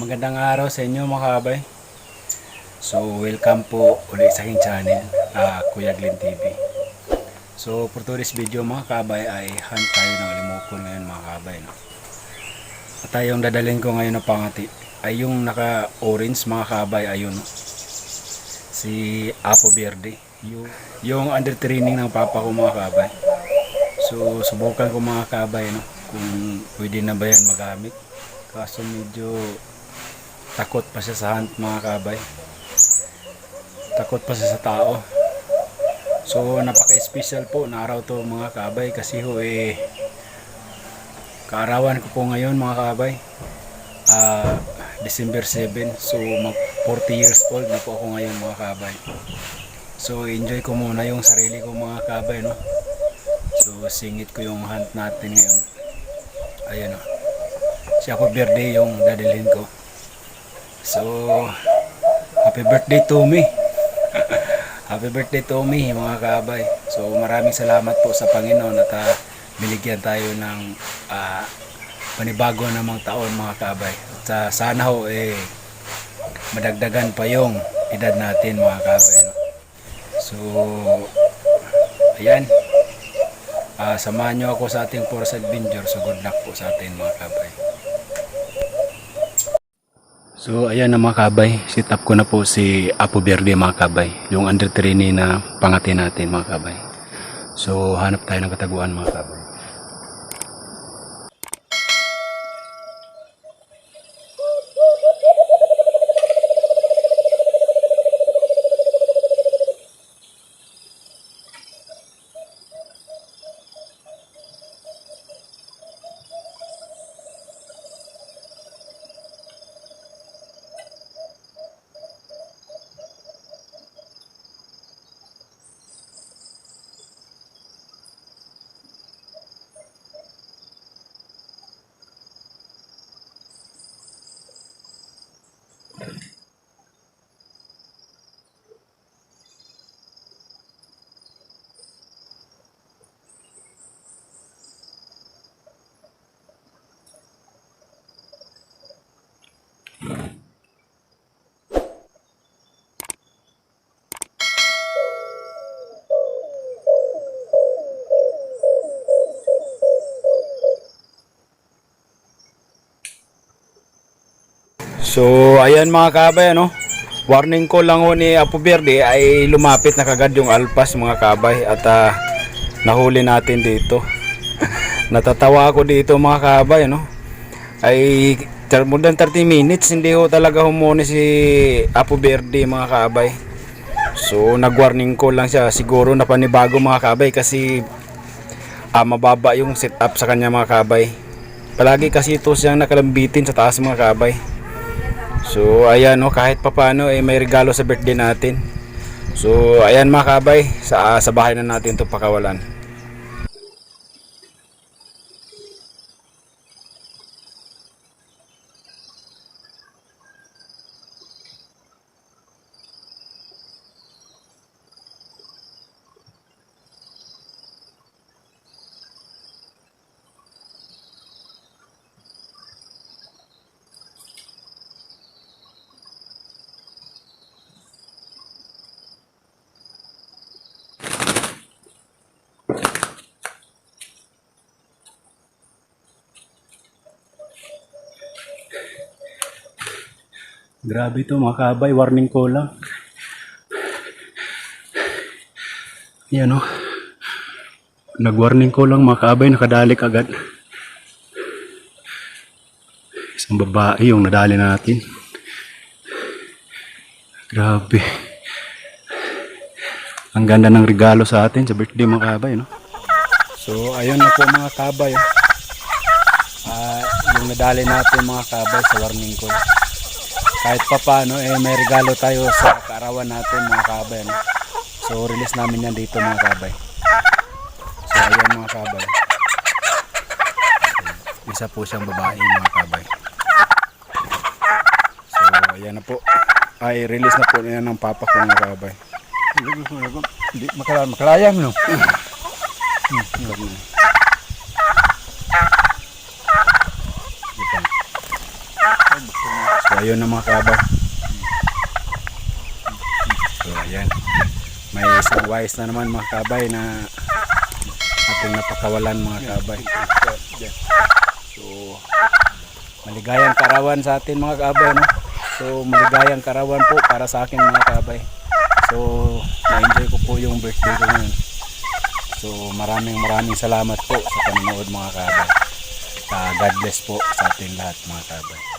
Magandang araw sa inyo mga kabay. So welcome po ulit sa aking channel, Kuya Glenn TV. So for today's video mga kabay ay hunt tayo ng limukon ngayon mga kabay, no? At yung dadalhin ko ngayon na pangati ay yung naka orange mga kabay, ayun, no? Si Apo Verde, yung under training ng papa ko mga kabay. So subukan ko mga kabay, no, kung pwede na ba yan magamit. Kaso medyo takot pa siya sa hunt mga kabay. Takot pa siya sa tao. So napaka-special po na araw to mga kabay, kasi ho kaarawan ko po ngayon mga kabay. December 7. So mag 40 years old na po ako ngayon mga kabay. So enjoy ko muna yung sarili ko mga kabay, no. So singit ko yung hunt natin ngayon. Ayan, no. Si Apo Verde yung dadalhin ko. So happy birthday to me. Happy birthday to me mga kabay. So maraming salamat po sa Panginoon at binigyan tayo ng panibago namang taon mga kabay. At sana ho madagdagan pa yung edad natin mga kabay, no? So ayan, samahan nyo ako sa ating forest adventure. So good luck po sa atin mga kabay. So ayan na mga kabay, sit up ko na po si Apo Verde mga kabay, yung under training na pangati natin mga kabay. So hanap tayo ng kataguan mga kabay. So ayan mga kabay, ano, warning ko lang ho ni Apo Verde ay lumapit na kagad yung alpas mga kabay, at nahuli natin dito. Natatawa ako dito mga kabay, ano, ay more than 30 minutes hindi ho talaga humuni si Apo Verde mga kabay. So nag-warning ko lang siya, siguro na panibago mga kabay, kasi mababa yung setup sa kanya mga kabay. Palagi kasi ito siyang nakalambitin sa taas mga kabay. So ayan, no, kahit papano may regalo sa birthday natin. So ayan mga kabay, sa bahay na natin ito pakawalan. Grabe ito mga kabay, warning ko lang. Yan, no, nag-warning ko lang mga kabay, nakadalik agad. Isang babae yung nadali natin. Grabe. Ang ganda ng regalo sa atin sa birthday mga kabay, no. So ayun na po mga kabay, yung nadali natin mga kabay sa warning ko. Kahit pa paano may regalo tayo sa kaarawan natin mga kabay, no? So release namin yan dito mga kabay. So ayan mga kabay, isa po siyang babae mga kabay. So ayan na po, ay release na po yan ng papa ko mga kabay. Hindi makalayang, no. So ayun na mga kabay. So ayan. May isang wise na naman mga kabay na ating napakawalan mga kabay. So maligayang karawan sa atin mga kabay, no? So maligayang karawan po para sa akin mga kabay. So na-enjoy ko po yung birthday ko ngayon. So maraming salamat po sa panonood mga kabay. God bless po sa atin lahat mga kabay.